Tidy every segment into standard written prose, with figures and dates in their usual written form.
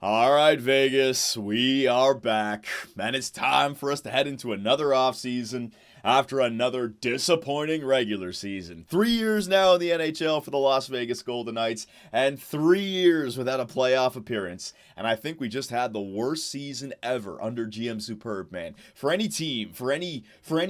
All right, Vegas, we are back, and it's time for us to head into another offseason after another disappointing regular season. 3 years now in the NHL for the Las Vegas Golden Knights, and 3 years without a playoff appearance. And I think we just had the worst season ever under GM Superb, man. For any team, for any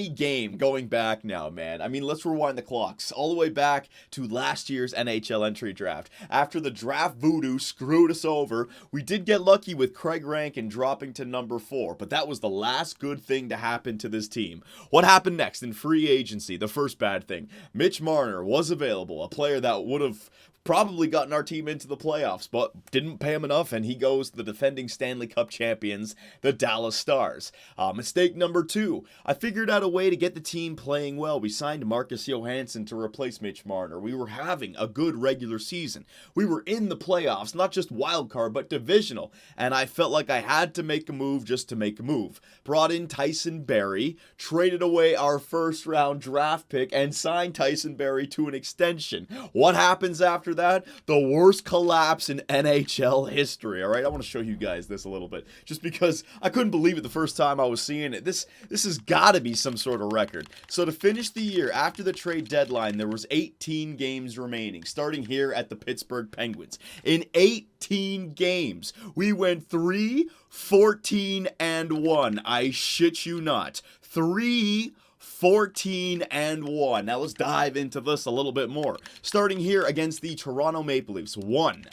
game going back now, man. I mean, let's rewind the clocks all the way back to last year's NHL Entry Draft. After the draft voodoo screwed us over, we did get lucky with Craig Rankin dropping to number 4, but that was the last good thing to happen to this team. What happened next in free agency? The first bad thing. Mitch Marner was available, a player that would have probably gotten our team into the playoffs, but didn't pay him enough, and he goes to the defending Stanley Cup champions, the Dallas Stars. Mistake number 2. I figured out a way to get the team playing well. We signed Marcus Johansson to replace Mitch Marner. We were having a good regular season. We were in the playoffs, not just wild card, but divisional, and I felt like I had to make a move just to make a move. Brought in Tyson Berry, traded away our first round draft pick, and signed Tyson Berry to an extension. What happens after that? The worst collapse in NHL history. All right, I want to show you guys this a little bit, just because I couldn't believe it the first time I was seeing it. This has got to be some sort of record. So to finish the year after the trade deadline, there was 18 games remaining, starting here at the Pittsburgh Penguins. In 18 games, we went 3-14-1. I shit you not. 3-14-1. Now let's dive into this a little bit more. Starting here against the Toronto Maple Leafs. 1,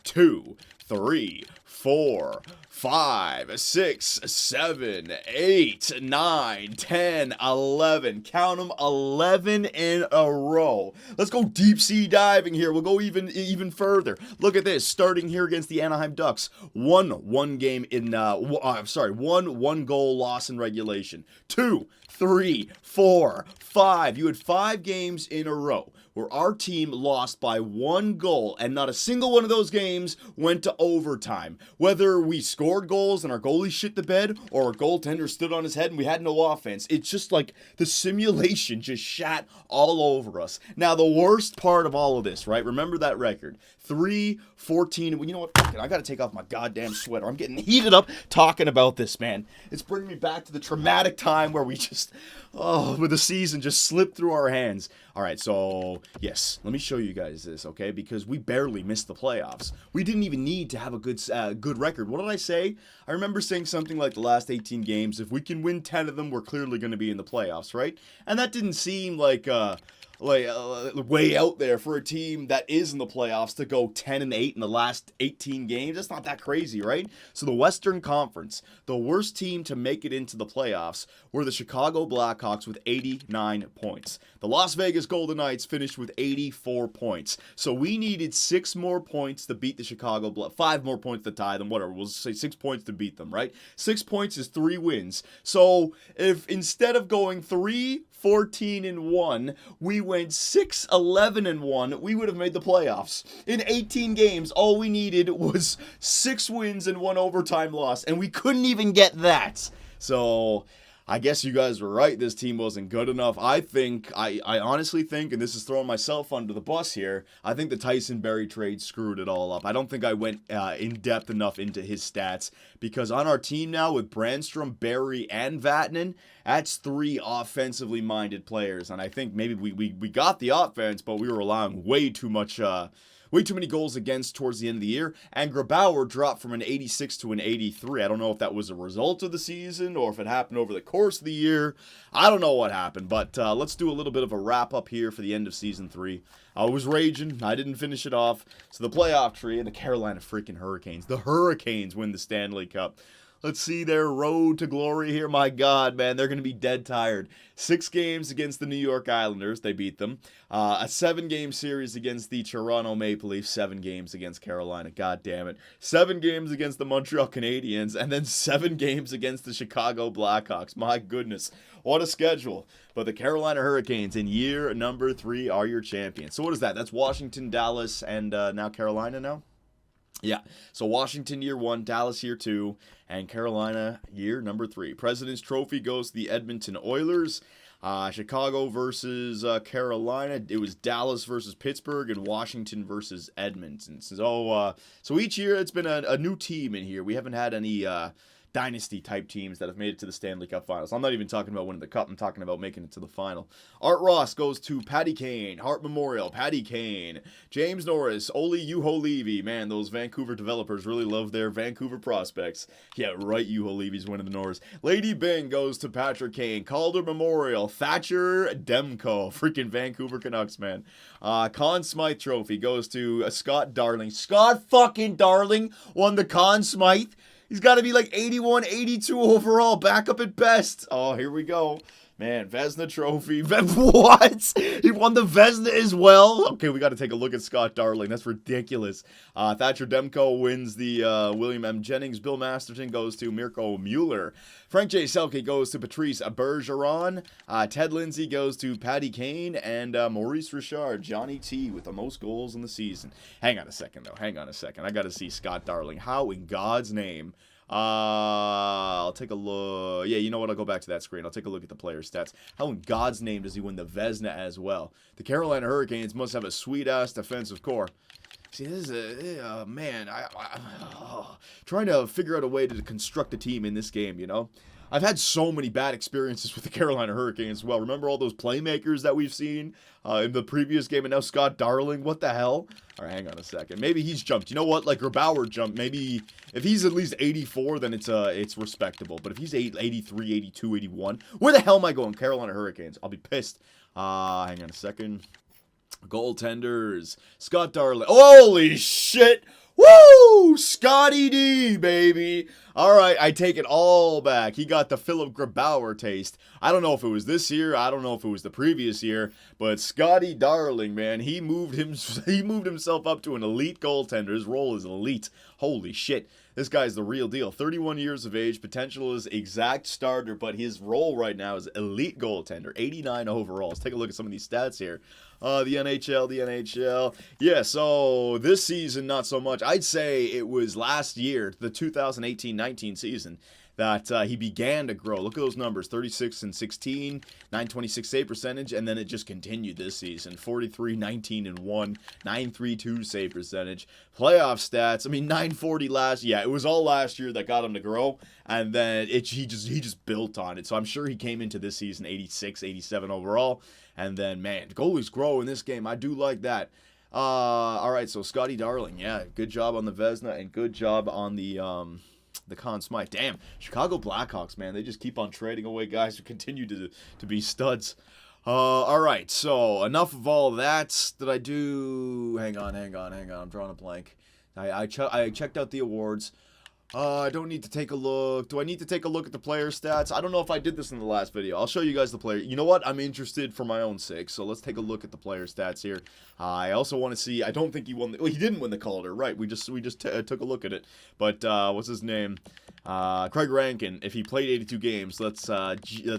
2, 3, 4, 5, 6, 7, 8, 9, 10, 11. Count them, 11 in a row. Let's go deep sea diving here. We'll go even further. Look at this. Starting here against the Anaheim Ducks. One goal loss in regulation. 2, 3, 4, 5. You had 5 games in a row where our team lost by 1 goal, and not a single one of those games went to overtime. Whether we scored goals and our goalie shit the bed, or our goaltender stood on his head and we had no offense, it's just like the simulation just shat all over us. Now, the worst part of all of this, right? Remember that record. 3-14. You know what? Fuck it. I gotta take off my goddamn sweater. I'm getting heated up talking about this, man. It's bringing me back to the traumatic time where we just, where the season just slipped through our hands. All right, so yes, let me show you guys this, okay? Because we barely missed the playoffs. We didn't even need to have a good record. What did I say? I remember saying something like the last 18 games. If we can win 10 of them, we're clearly going to be in the playoffs, right? And that didn't seem like way out there for a team that is in the playoffs to go 10-8 in the last 18 games. That's not that crazy, right? So the Western Conference, the worst team to make it into the playoffs were the Chicago Blackhawks with 89 points. The Las Vegas Golden Knights finished with 84 points. So we needed 6 more points to beat the Chicago Blackhawks, 5 more points to tie them, whatever. We'll say 6 points to beat them, right? 6 points is 3 wins. So if instead of going 3-14-1, we went 6-11-1, we would have made the playoffs. In 18 games, all we needed was 6 wins and 1 overtime loss, and we couldn't even get that. So I guess you guys were right. This team wasn't good enough. I honestly think, and this is throwing myself under the bus here, I think the Tyson Berry trade screwed it all up. I don't think I went in depth enough into his stats, because on our team now with Brandstrom, Berry, and Vatanen, that's 3 offensively minded players. And I think maybe we got the offense, but we were allowing way too many goals against towards the end of the year. And Grabauer dropped from an 86 to an 83. I don't know if that was a result of the season or if it happened over the course of the year. I don't know what happened, but let's do a little bit of a wrap up here for the end of season 3. I was raging. I didn't finish it off. So the playoff tree and the Carolina freaking Hurricanes. The Hurricanes win the Stanley Cup. Let's see their road to glory here. My God, man, they're going to be dead tired. 6 games against the New York Islanders. They beat them. A 7-game series against the Toronto Maple Leafs. 7 games against Carolina. God damn it. 7 games against the Montreal Canadiens. And then 7 games against the Chicago Blackhawks. My goodness. What a schedule. But the Carolina Hurricanes in year number 3 are your champions. So what is that? That's Washington, Dallas, and now Carolina now? Yeah, so Washington year 1, Dallas year 2, and Carolina year number 3. President's Trophy goes to the Edmonton Oilers. Chicago versus Carolina. It was Dallas versus Pittsburgh and Washington versus Edmonton. So each year it's been a new team in here. We haven't had any dynasty type teams that have made it to the Stanley Cup Finals. I'm not even talking about winning the cup. I'm talking about making it to the final. Art Ross goes to Patty Kane. Hart Memorial, Patty Kane. James Norris, Oli Juho-Levi. Man, those Vancouver developers really love their Vancouver prospects. Yeah, right, Juho-Levi's winning the Norris. Lady Byng goes to Patrick Kane. Calder Memorial, Thatcher Demko. Freaking Vancouver Canucks, man. Conn Smythe Trophy goes to Scott Darling. Scott fucking Darling won the Conn Smythe. He's got to be like 81, 82 overall, backup at best. Oh, here we go. Man, Vezina Trophy. What? He won the Vezina as well? Okay, we got to take a look at Scott Darling. That's ridiculous. Thatcher Demko wins the William M. Jennings. Bill Masterton goes to Mirko Mueller. Frank J. Selke goes to Patrice Bergeron. Ted Lindsay goes to Patty Kane. And Maurice Richard, Johnny T, with the most goals in the season. Hang on a second, though. Hang on a second. I got to see Scott Darling. How in God's name... I'll take a look. Yeah, you know what? I'll go back to that screen. I'll take a look at the player stats. How in God's name does he win the Vezina as well? The Carolina Hurricanes must have a sweet-ass defensive core. See, this is a... man, trying to figure out a way to construct a team in this game, you know? I've had so many bad experiences with the Carolina Hurricanes as well. Remember all those playmakers that we've seen in the previous game, and now Scott Darling? What the hell? All right, hang on a second. Maybe he's jumped. You know what? Like Grabauer jumped. Maybe if he's at least 84, then it's respectable. But if he's 83, 82, 81, where the hell am I going? Carolina Hurricanes. I'll be pissed. Hang on a second. Goaltenders. Scott Darling. Holy shit! Woo! Scotty D, baby. All right, I take it all back. He got the Philip Grabauer taste. I don't know if it was this year. I don't know if it was the previous year. But Scotty Darling, man, he moved himself up to an elite goaltender. His role is elite. Holy shit. This guy's the real deal. 31 years of age. Potential is exact starter. But his role right now is elite goaltender. 89 overall. Let's take a look at some of these stats here. The NHL. Yeah, so this season, not so much. I'd say it was last year, the 2018-19 season, that he began to grow. Look at those numbers, 36 and 16, 926 save percentage, and then it just continued this season. 43, 19 and 1, 932 save percentage. Playoff stats, I mean 940 last, yeah, it was all last year that got him to grow, and then he just built on it. So I'm sure he came into this season 86, 87 overall, and then man, goalies grow in this game. I do like that. All right, so Scotty Darling, yeah, good job on the Vezina and good job on the Conn Smythe. Damn, Chicago Blackhawks, man, they just keep on trading away guys who continue to be studs. All right, so enough of all that. Did I do? Hang on. I'm drawing a blank. I checked out the awards. I don't need to take a look. Do I need to take a look at the player stats? I don't know if I did this in the last video. I'll show you guys the player. You know what? I'm interested for my own sake. So let's take a look at the player stats here. I also want to see. I don't think he won. Well, he didn't win the Calder, right? We just took a look at it. But what's his name? Craig Rankin. If he played 82 games, let's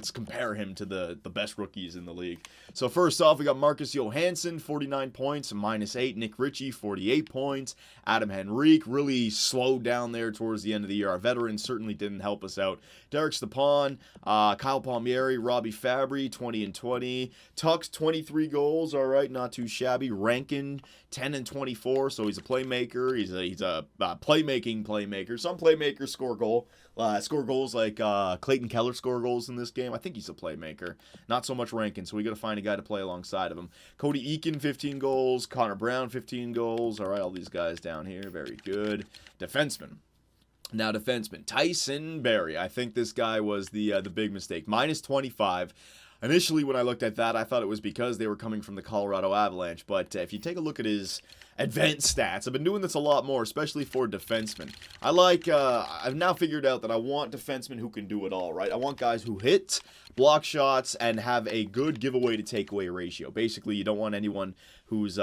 compare him to the best rookies in the league. So first off, we got Marcus Johansson, 49 points, -8. Nick Ritchie, 48 points. Adam Henrique really slowed down there towards the end of the year. Our veterans certainly didn't help us out. Derek Stepan, Kyle Palmieri, Robbie Fabry, 20 and 20. Tux, 23 goals. All right, not too shabby. Rankin, 10 and 24. So he's a playmaker. He's a playmaker. Some playmakers score goals like Clayton Keller score goals in this game. I think he's a playmaker. Not so much Rankin. So we got to find a guy to play alongside of him. Cody Eakin, 15 goals. Connor Brown, 15 goals. All right, all these guys down here. Very good. Defenseman. Now, defenseman, Tyson Berry. I think this guy was the big mistake. -25. Initially, when I looked at that, I thought it was because they were coming from the Colorado Avalanche. But if you take a look at his advanced stats, I've been doing this a lot more, especially for defensemen. I've now figured out that I want defensemen who can do it all, right? I want guys who hit, block shots, and have a good giveaway to takeaway ratio. Basically, you don't want anyone who's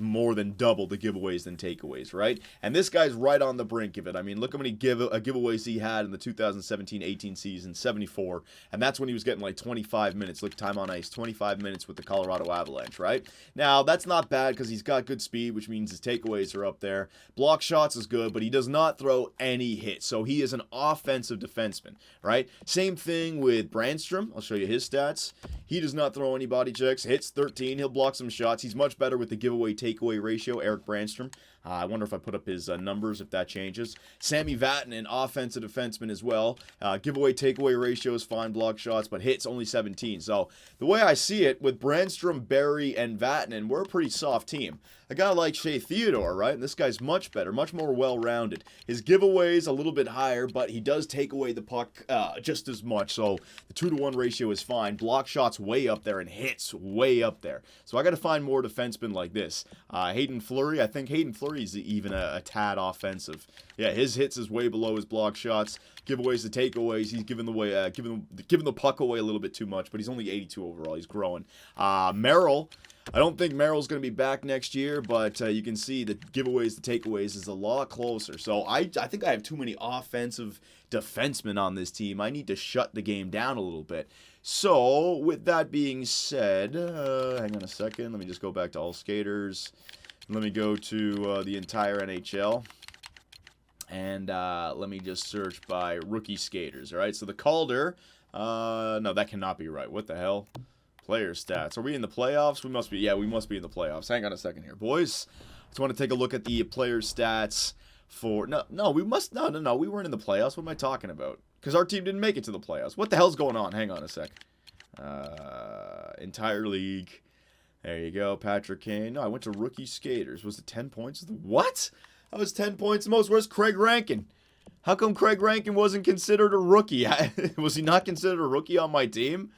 more than double the giveaways than takeaways, right? And this guy's right on the brink of it. I mean, look how many giveaways he had in the 2017-18 season, 74, and that's when he was getting like 25 minutes. Look, time on ice, 25 minutes with the Colorado Avalanche, right? Now, that's not bad because he's got good speed, which means his takeaways are up there. Block shots is good, but he does not throw any hits, so he is an offensive defenseman, right? Same thing with Brandstrom. I'll show you his stats. He does not throw any body checks. Hits 13. He'll block some shots. He's much better with the giveaway-takeaway ratio. Eric Brandstrom. I wonder if I put up his numbers, if that changes. Sammy Vatanen, offensive defenseman as well. Giveaway-takeaway ratio is fine, block shots, but hits only 17. So the way I see it, with Brandstrom, Berry, and Vatanen, we're a pretty soft team. A guy like Shea Theodore, right? And this guy's much better, much more well-rounded. His giveaways a little bit higher, but he does take away the puck just as much. So the 2-to-1 ratio is fine. Block shots way up there and hits way up there. So I got to find more defensemen like this. Hayden Fleury, I think Hayden Fleury is even a tad offensive. Yeah, his hits is way below his block shots. Giveaways to takeaways. He's giving the puck away a little bit too much, but he's only 82 overall. He's growing. Merrill. I don't think Merrill's going to be back next year, but you can see the giveaways, the takeaways is a lot closer. So I think I have too many offensive defensemen on this team. I need to shut the game down a little bit. So with that being said, hang on a second. Let me just go back to all skaters. Let me go to the entire NHL. And let me just search by rookie skaters. All right, so the Calder. No, that cannot be right. What the hell? Player stats. Are we in the playoffs? We must be. Yeah, we must be in the playoffs. Hang on a second here, boys. Just want to take a look at the player stats for. No, we must. No. We weren't in the playoffs. What am I talking about? Because our team didn't make it to the playoffs. What the hell's going on? Hang on a sec. Entire league. There you go, Patrick Kane. No, I went to rookie skaters. Was it 10 points? What? That was 10 points the most. Where's Craig Rankin? How come Craig Rankin wasn't considered a rookie? Was he not considered a rookie on my team?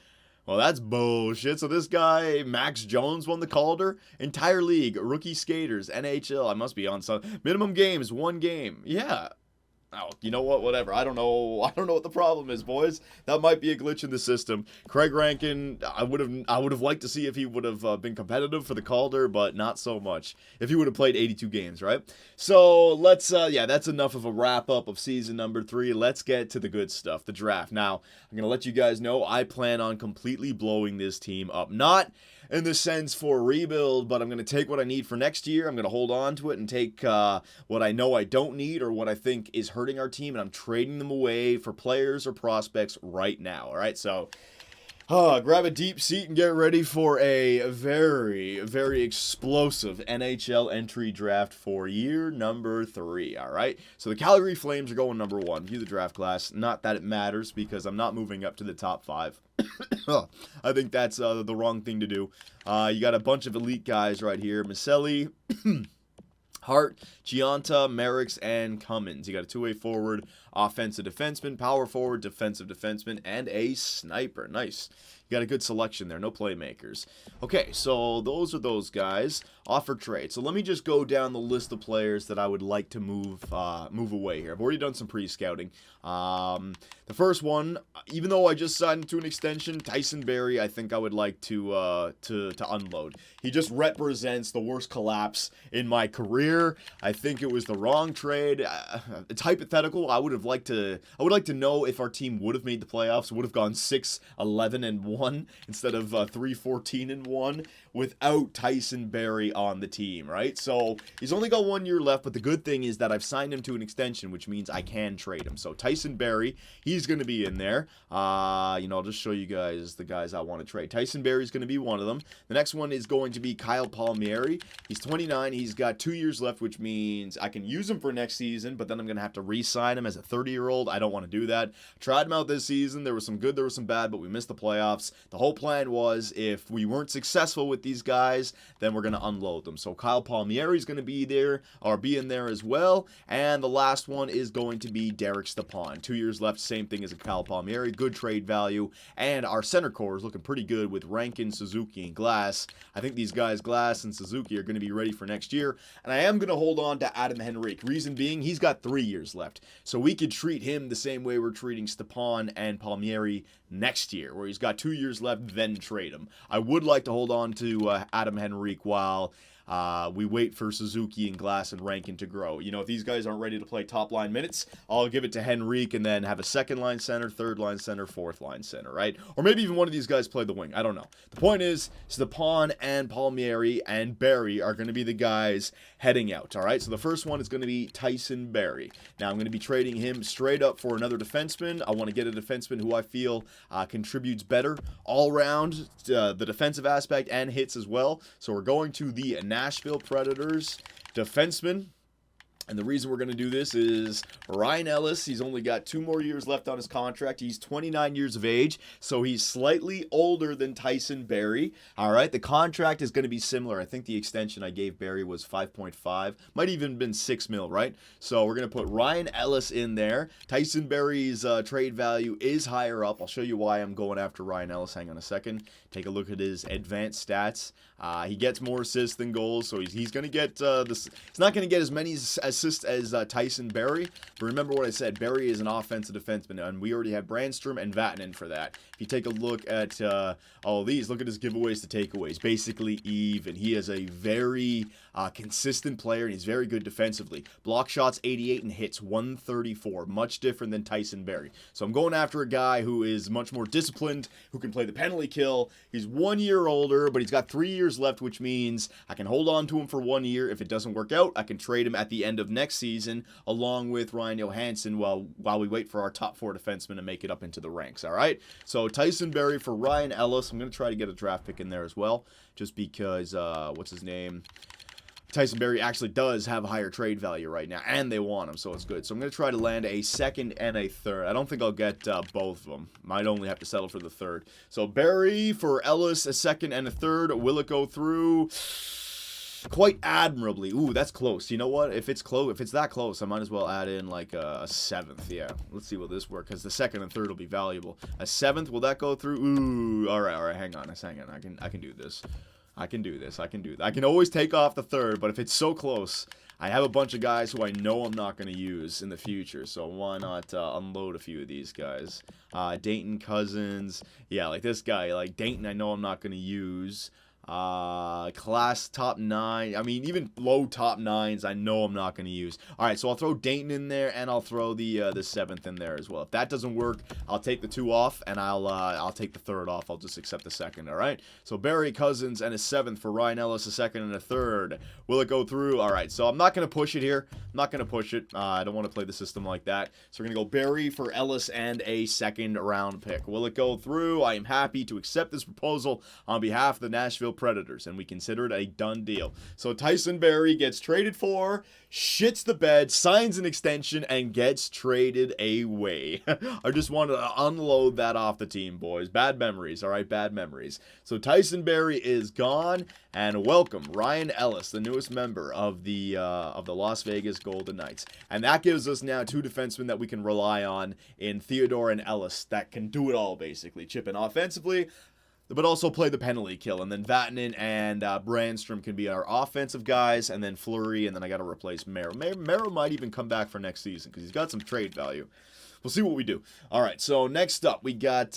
Well, that's bullshit. So this guy, Max Jones, won the Calder. Entire league, rookie skaters, NHL. I must be on some minimum games, 1 game. Yeah. Oh, you know what? Whatever. I don't know what the problem is, boys. That might be a glitch in the system. Craig Rankin, I would have liked to see if he would have been competitive for the Calder, but not so much. If he would have played 82 games, right? So let's that's enough of a wrap up of season number 3. Let's get to the good stuff, the draft. Now, I'm gonna let you guys know I plan on completely blowing this team up. Not in the sense for a rebuild, but I'm going to take what I need for next year. I'm going to hold on to it and take what I know I don't need or what I think is hurting our team, and I'm trading them away for players or prospects right now. All right, so grab a deep seat and get ready for a very, very explosive NHL entry draft for year number 3, all right? So the Calgary Flames are going number 1. View the draft class. Not that it matters because I'm not moving up to the top 5. I think that's the wrong thing to do. You got a bunch of elite guys right here. Maselli, Hart, Gianta, Merricks, and Cummins. You got a two-way forward, offensive defenseman, power forward, defensive defenseman, and a sniper. Nice. You got a good selection there. No playmakers. Okay, so those are those guys. Offer trade. So let me just go down the list of players that I would like to move away here. I've already done some pre-scouting. The first one, even though I just signed into an extension, Tyson Berry, I think I would like to unload. He just represents the worst collapse in my career. I think it was the wrong trade. It's hypothetical. I would like to know if our team would have made the playoffs, would have gone 6-11-1 instead of 3-14-1 without Tyson Berry on the team, right? So he's only got 1 year left, but the good thing is that I've signed him to an extension, which means I can trade him. So Tyson Berry, he's going to be in there. I'll just show you guys the guys I want to trade. Tyson Berry is going to be one of them. The next one is going to be Kyle Palmieri. He's 29. He's got 2 years left, which means I can use him for next season, but then I'm going to have to re-sign him as a 30-year-old. I don't want to do that. Tried him out this season. There was some good, there was some bad, but we missed the playoffs. The whole plan was if we weren't successful with these guys, then we're going to unload them. So Kyle Palmieri is going to be there, or be in there as well. And the last one is going to be Derek Stepan. 2 years left, same thing as a Kyle Palmieri. Good trade value. And our center core is looking pretty good with Rankin, Suzuki, and Glass. I think these guys, Glass and Suzuki, are going to be ready for next year. And I am going to hold on to Adam Henrique. Reason being, he's got 3 years left. So we could treat him the same way we're treating Stepan and Palmieri next year, where he's got 2 years left, then trade him. I would like to hold on to Adam Henrique while we wait for Suzuki and Glass and Rankin to grow. You know, if these guys aren't ready to play top line minutes, I'll give it to Henrique and then have a second line center, third line center, fourth line center, right? Or maybe even one of these guys play the wing. I don't know. The point is, Stepan and Palmieri and Berry are going to be the guys heading out, all right? So the first one is going to be Tyson Berry. Now, I'm going to be trading him straight up for another defenseman. I want to get a defenseman who I feel contributes better all around the defensive aspect and hits as well. So we're going to the Nashville Predators defenseman. And the reason we're going to do this is Ryan Ellis. He's only got 2 more years left on his contract. He's 29 years of age, so he's slightly older than Tyson Berry. All right, the contract is going to be similar. I think the extension I gave Berry was 5.5, might even been 6 mil, right? So we're going to put Ryan Ellis in there. Tyson Berry's trade value is higher up. I'll show you why I'm going after Ryan Ellis. Hang on a second. Take a look at his advanced stats. He gets more assists than goals, so he's going to get this. He's not going to get as many assists as Tyson Berry, but remember what I said. Berry is an offensive defenseman, and we already have Brandstrom and Vatanen for that. If you take a look at all of these, look at his giveaways to takeaways. Basically even. He is a very consistent player, and he's very good defensively. Block shots 88 and hits 134. Much different than Tyson Berry. So I'm going after a guy who is much more disciplined, who can play the penalty kill. He's 1 year older, but he's got 3 years left, which means I can hold on to him for 1 year. If it doesn't work out, I can trade him at the end of next season, along with Ryan Johansson, while we wait for our top 4 defensemen to make it up into the ranks, all right? So Tyson Berry for Ryan Ellis. I'm going to try to get a draft pick in there as well, just because, what's his name? Tyson Berry actually does have a higher trade value right now, and they want him, so it's good. So I'm going to try to land a second and a third. I don't think I'll get both of them. Might only have to settle for the third. So Berry for Ellis, a second and a third. Will it go through? Quite admirably. Ooh, that's close. You know what? If it's close, if it's that close, I might as well add in like a seventh. Yeah, let's see will this work, because the second and third will be valuable. A seventh, will that go through? Ooh, all right. Hang on. I can do this. I can do this. I can always take off the third, but if it's so close, I have a bunch of guys who I know I'm not going to use in the future, so why not unload a few of these guys? Dayton Cousins. Yeah, like this guy. Like Dayton, I know I'm not going to use. Class top 9. I mean, even low top 9s, I know I'm not going to use. All right, so I'll throw Dayton in there, and I'll throw the 7th in there as well. If that doesn't work, I'll take the 2 off, and I'll take the 3rd off. I'll just accept the 2nd. All right. So Berry, Cousins, and a 7th for Ryan Ellis, a 2nd and a 3rd. Will it go through? All right. So I'm not going to push it here. I'm not going to push it. I don't want to play the system like that. So we're going to go Berry for Ellis and a 2nd round pick. Will it go through? I am happy to accept this proposal on behalf of the Nashville Predators, and we consider it a done deal. So Tyson Berry gets traded for, shits the bed, signs an extension, and gets traded away. I just wanted to unload that off the team, boys. Bad memories, all right? Bad memories. So Tyson Berry is gone, and welcome Ryan Ellis, the newest member of the Las Vegas Golden Knights. And that gives us now 2 defensemen that we can rely on in Theodore and Ellis that can do it all, basically. Chip in offensively, but also play the penalty kill. And then Vatanen and Brandstrom can be our offensive guys, and then Fleury, and then I got to replace Merrill. Merrill might even come back for next season because he's got some trade value. We'll see what we do. All right, so next up, we got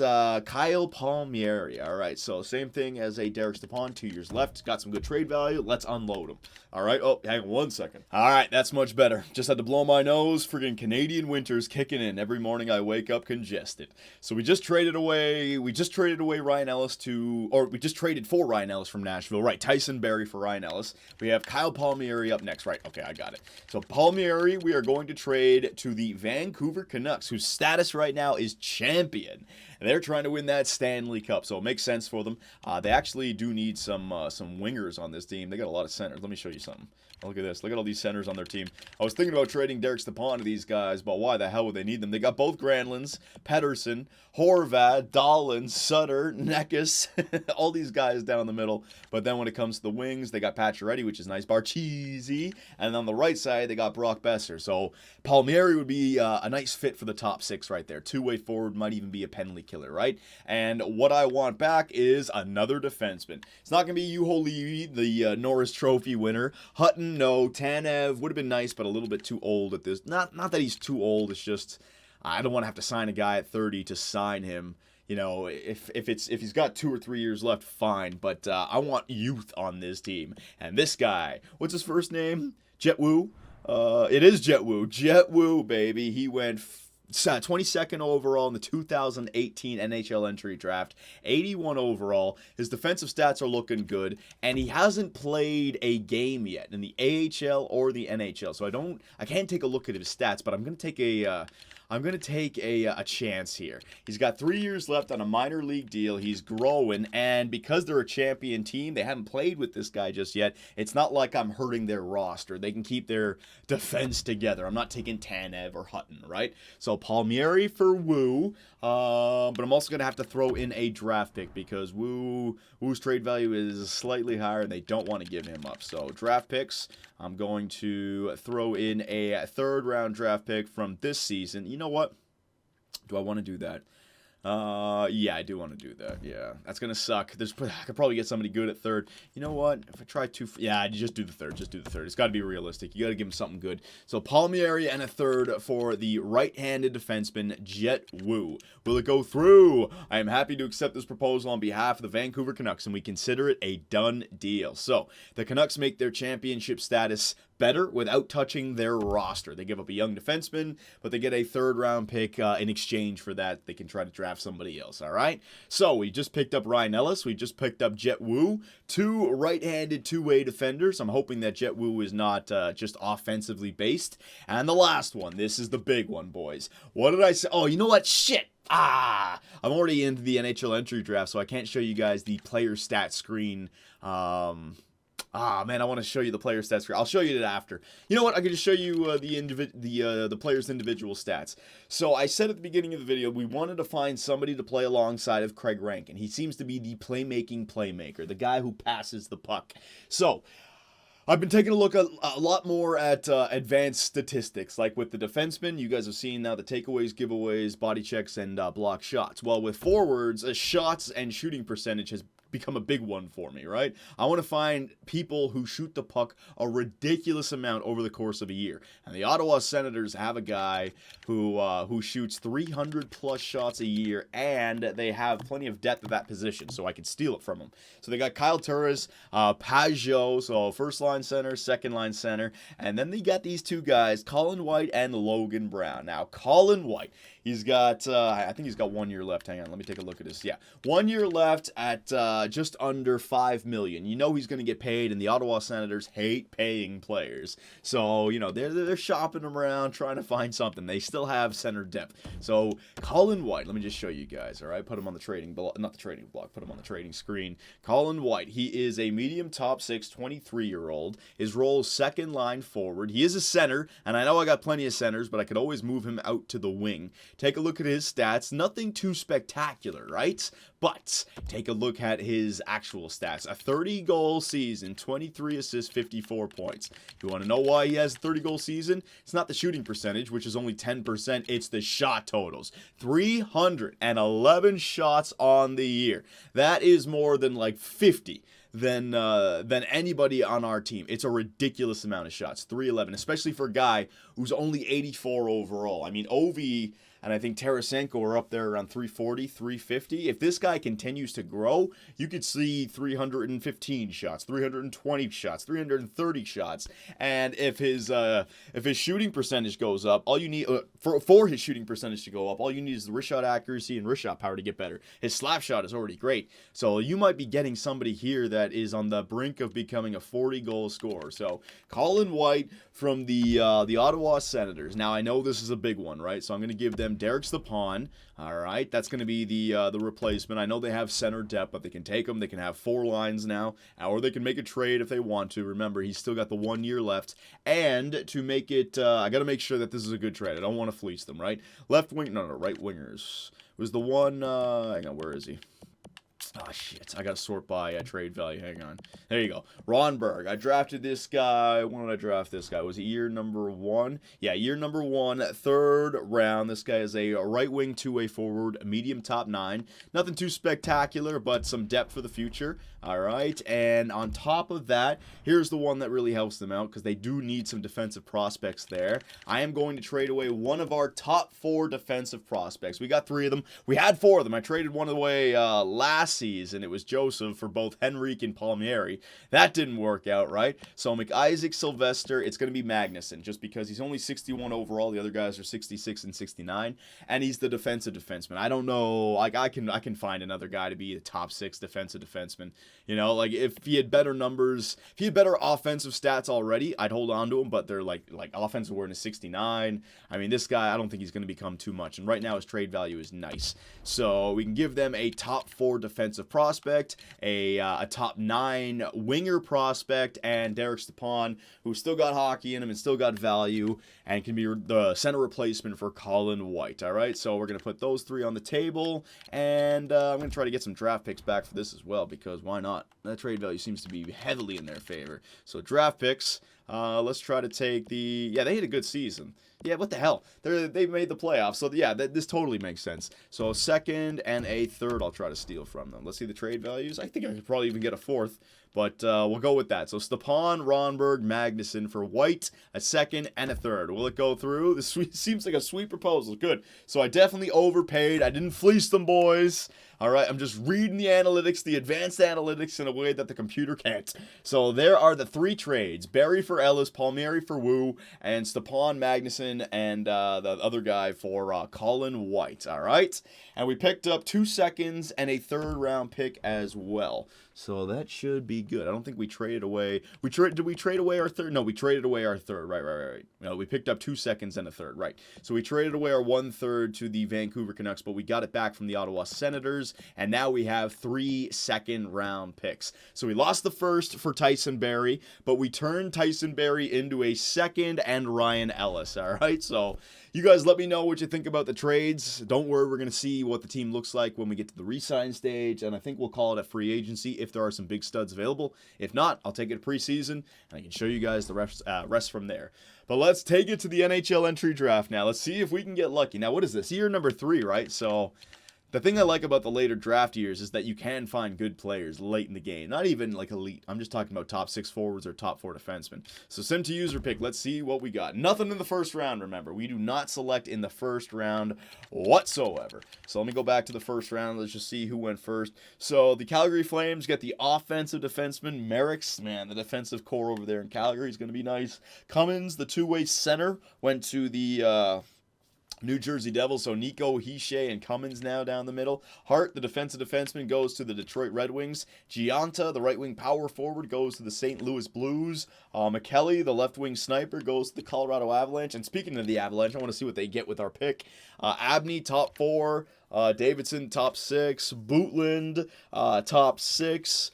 Kyle Palmieri. All right, so same thing as a Derek Stepan, 2 years left. Got some good trade value. Let's unload him. All right. Oh, hang on 1 second. All right, that's much better. Just had to blow my nose. Friggin' Canadian winter's kicking in. Every morning I wake up congested. So we just traded away Ryan Ellis we just traded for Ryan Ellis from Nashville. Right, Tyson Berry for Ryan Ellis. We have Kyle Palmieri up next. Right, okay, I got it. So Palmieri, we are going to trade to the Vancouver Canucks, whose status right now is champion. And they're trying to win that Stanley Cup, so it makes sense for them. They actually do need some wingers on this team. They got a lot of centers. Let me show you something. Look at this. Look at all these centers on their team. I was thinking about trading Derek Stepan to these guys, but why the hell would they need them? They got both Granlunds, Pettersson, Horvat, Dahlin, Sutter, Neckes, all these guys down the middle. But then when it comes to the wings, they got Pacioretty, which is nice, Barchese, and on the right side, they got Brock Besser. So Palmieri would be a nice fit for the top 6 right there. Two-way forward, might even be a penalty killer, right? And what I want back is another defenseman. It's not going to be Juho Levy, the Norris Trophy winner. Hutton, no. Tanev would have been nice, but a little bit too old at this. Not that he's too old. It's just I don't want to have to sign a guy at 30 to sign him. you know, if he's got 2 or 3 years left, fine. But I want youth on this team. And this guy, what's his first name? Jet Wu. It is Jet Wu. Jet Wu, baby. He went 22nd overall in the 2018 NHL Entry Draft, 81 overall. His defensive stats are looking good, and he hasn't played a game yet in the AHL or the NHL. So I can't take a look at his stats, but I'm going to take a chance here. He's got 3 years left on a minor league deal. He's growing, and because they're a champion team, they haven't played with this guy just yet. It's not like I'm hurting their roster. They can keep their defense together. I'm not taking Tanev or Hutton, right? So Palmieri for Wu, but I'm also going to have to throw in a draft pick because Wu's trade value is slightly higher, and they don't want to give him up. So draft picks, I'm going to throw in a third-round draft pick from this season. You know what? Do I want to do that? Yeah, I do want to do that. Yeah, that's going to suck. I could probably get somebody good at third. You know what? If I try yeah, just do the third. Just do the third. It's got to be realistic. You got to give him something good. So Palmieri and a third for the right-handed defenseman, Jet Wu. Will it go through? I am happy to accept this proposal on behalf of the Vancouver Canucks, and we consider it a done deal. So the Canucks make their championship status better without touching their roster. They give up a young defenseman, but they get a third-round pick in exchange for that. They can try to draft somebody else, all right? So we just picked up Ryan Ellis. We just picked up Jet Wu, 2 right-handed two-way defenders. I'm hoping that Jet Wu is not just offensively based. And the last one. This is the big one, boys. What did I say? Oh, you know what? Shit. I'm already into the NHL Entry Draft, so I can't show you guys the player stat screen. Man, I want to show you the player stats. I'll show you it after. You know what? I can just show you the player's individual stats. So I said at the beginning of the video, we wanted to find somebody to play alongside of Craig Rankin. He seems to be the playmaker, the guy who passes the puck. So I've been taking a look at a lot more at advanced statistics, like with the defensemen. You guys have seen now the takeaways, giveaways, body checks, and block shots. Well, with forwards, shots and shooting percentage has become a big one for me, right? I want to find people who shoot the puck a ridiculous amount over the course of a year. And the Ottawa Senators have a guy who shoots 300 plus shots a year, and they have plenty of depth at that position, so I can steal it from them. So they got Kyle Turris, Pajot, so first line center, second line center, and then they got these two guys, Colin White and Logan Brown. Now, Colin White, he's got, I think he's got 1 year left. Hang on, let me take a look at this. Yeah, 1 year left at just under $5 million. You know he's going to get paid, and the Ottawa Senators hate paying players. So, you know, they're shopping around, trying to find something. They still have center depth. So, Colin White, let me just show you guys, all right? Put him on the trading block, not the trading block, put him on the trading screen. Colin White, he is a medium top 6, 23-year-old. His role is second line forward. He is a center, and I know I got plenty of centers, but I could always move him out to the wing. Take a look at his stats. Nothing too spectacular, right? But take a look at his actual stats. A 30-goal season, 23 assists, 54 points. You want to know why he has a 30-goal season? It's not the shooting percentage, which is only 10%. It's the shot totals. 311 shots on the year. That is more than like 50 than anybody on our team. It's a ridiculous amount of shots. 311, especially for a guy who's only 84 overall. I mean, Ovi and I think Tarasenko are up there around 340, 350. If this guy continues to grow, you could see 315 shots, 320 shots, 330 shots. And if his shooting percentage goes up, all you need for his shooting percentage to go up, all you need is the wrist shot accuracy and wrist shot power to get better. His slap shot is already great. So you might be getting somebody here that is on the brink of becoming a 40-goal scorer. So Colin White from the Ottawa Senators. Now I know this is a big one, right? So I'm going to give them Derek Stepan. All right, that's going to be the replacement. I know they have center depth, but they can take them. They can have 4 lines now, or they can make a trade if they want to. Remember, he's still got the 1 year left. And to make it, I got to make sure that this is a good trade. I don't want to fleece them, right? Left wing, no, right wingers was the one. Hang on, where is he? Oh, shit. I got to sort by trade value. Hang on. There you go. Ronberg. I drafted this guy. When did I draft this guy? Was it year number 1? Yeah, year number 1, 3rd round. This guy is a right wing, two-way forward, medium top 9. Nothing too spectacular, but some depth for the future. All right. And on top of that, here's the one that really helps them out because they do need some defensive prospects there. I am going to trade away one of our top 4 defensive prospects. We got 3 of them. We had 4 of them. I traded one away last season. It was Joseph for both Henrique and Palmieri. That didn't work out, right? So McIsaac, Sylvester, it's going to be Magnuson just because he's only 61 overall. The other guys are 66 and 69, and he's the defensive defenseman. I don't know. Like I can find another guy to be a top 6 defensive defenseman. You know, like if he had better numbers, if he had better offensive stats already, I'd hold on to him. But they're like offensive awareness 69. I mean, this guy, I don't think he's going to become too much. And right now his trade value is nice. So we can give them a top 4 defensive prospect, a top 9 winger prospect, and Derek Stepan, who's still got hockey in him and still got value and can be the center replacement for Colin White. All right, so we're going to put those 3 on the table, and I'm going to try to get some draft picks back for this as well because why not? That trade value seems to be heavily in their favor. So draft picks, let's try to take the... Yeah, they had a good season. Yeah, what the hell? They made the playoffs. So, yeah, this totally makes sense. So, a 2nd and a 3rd I'll try to steal from them. Let's see the trade values. I think I could probably even get a 4th, but we'll go with that. So, Stepan, Ronberg, Magnuson for White, a 2nd and a 3rd. Will it go through? This seems like a sweet proposal. Good. So, I definitely overpaid. I didn't fleece them, boys. All right, I'm just reading the analytics, the advanced analytics in a way that the computer can't. So there are the 3 trades. Berry for Ellis, Palmieri for Wu, and Stepan, Magnuson, and the other guy for Colin White. All right? And we picked up 2 seconds and a 3rd round pick as well. So that should be good. I don't think we traded away. Did we trade away our 3rd? No, we traded away our 3rd. Right. No, we picked up 2 seconds and a 3rd. Right. So we traded away our 1/3 to the Vancouver Canucks, but we got it back from the Ottawa Senators, and now we have 3 second-round picks. So we lost the 1st for Tyson Berry, but we turned Tyson Berry into a 2nd and Ryan Ellis. All right. So you guys let me know what you think about the trades. Don't worry, we're going to see what the team looks like when we get to the re-sign stage, and I think we'll call it a free agency if there are some big studs available. If not, I'll take it to preseason, and I can show you guys the rest from there. But let's take it to the NHL Entry Draft now. Let's see if we can get lucky. Now, what is this? Year number 3, right? So the thing I like about the later draft years is that you can find good players late in the game. Not even like elite. I'm just talking about top 6 forwards or top 4 defensemen. So sim to user pick. Let's see what we got. Nothing in the first round, remember. We do not select in the first round whatsoever. So let me go back to the first round. Let's just see who went first. So the Calgary Flames get the offensive defenseman, Merrick's. Man, the defensive core over there in Calgary is going to be nice. Cummins, the two-way center, went to the... New Jersey Devils, so Nico, Hischier, and Cummins now down the middle. Hart, the defensive defenseman, goes to the Detroit Red Wings. Gianta, the right-wing power forward, goes to the St. Louis Blues. McKelly, the left-wing sniper, goes to the Colorado Avalanche. And speaking of the Avalanche, I want to see what they get with our pick. Abney, top 4. Davidson, top 6. Bootland, top 6.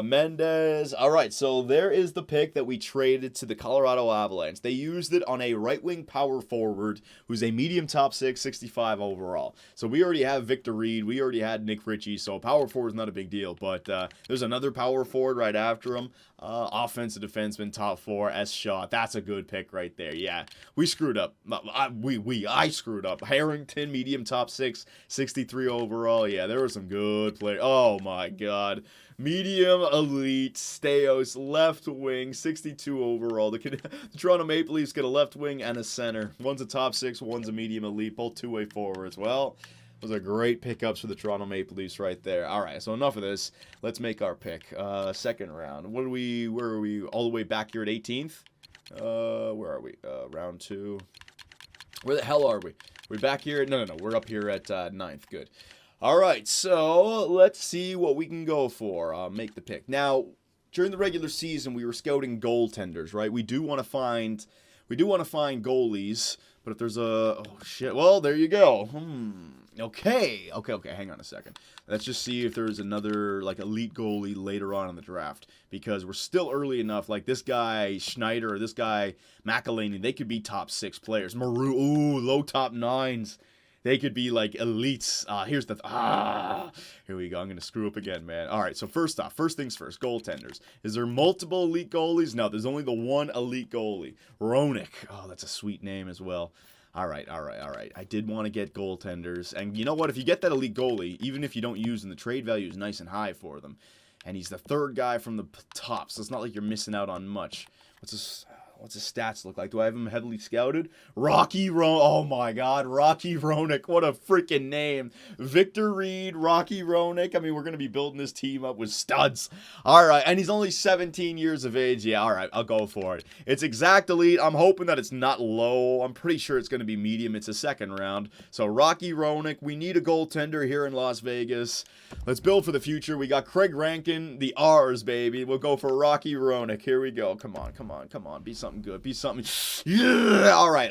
Mendez. All right, so there is the pick that we traded to the Colorado Avalanche. They used it on a right-wing power forward who's a medium top 6, 65 overall. So we already have Victor Reed. We already had Nick Ritchie, so power forward is not a big deal. But there's another power forward right after him. Offensive defenseman, top 4, S. Shaw. That's a good pick right there. Yeah, we screwed up. I screwed up. Harrington, medium top 6, 63 overall. Yeah, there were some good players. Oh, my God. Medium elite, Steos, left wing, 62 overall. The Toronto Maple Leafs get a left wing and a center. One's a top 6, one's a medium elite, both two-way forwards. Well, those are great pickups for the Toronto Maple Leafs right there. All right, so enough of this. Let's make our pick. Second round. Where are we? All the way back here at 18th? Where are we? Round 2. Where the hell are we? We're back here? No. We're up here at 9th. Good. All right, so let's see what we can go for. Make the pick. Now, during the regular season, we were scouting goaltenders, right? We do want to find goalies, but if there's a... Oh, shit. Well, there you go. Okay. Hang on a second. Let's just see if there's another, like, elite goalie later on in the draft, because we're still early enough. Like, this guy Schneider or this guy McElhaney, they could be top 6 players. Maru, ooh, low top 9s. They could be like elites. Here we go. I'm going to screw up again, man. All right, so first things first, goaltenders. Is there multiple elite goalies? No, there's only the one elite goalie. Roenick. Oh, that's a sweet name as well. All right. I did want to get goaltenders. And you know what? If you get that elite goalie, even if you don't use them, the trade value is nice and high for them. And he's the third guy from the top, so it's not like you're missing out on much. What's his stats look like? Do I have him heavily scouted? Oh my God, Rocky Roenick. What a freaking name. Victor Reed, Rocky Roenick. I mean, we're going to be building this team up with studs. All right, and he's only 17 years of age. Yeah, all right, I'll go for it. It's exact elite. I'm hoping that it's not low. I'm pretty sure it's going to be medium. It's a second round. So Rocky Roenick, we need a goaltender here in Las Vegas. Let's build for the future. We got Craig Rankin, the R's, baby. We'll go for Rocky Roenick. Here we go. Come on. Be something good. Be something. Yeah. All right.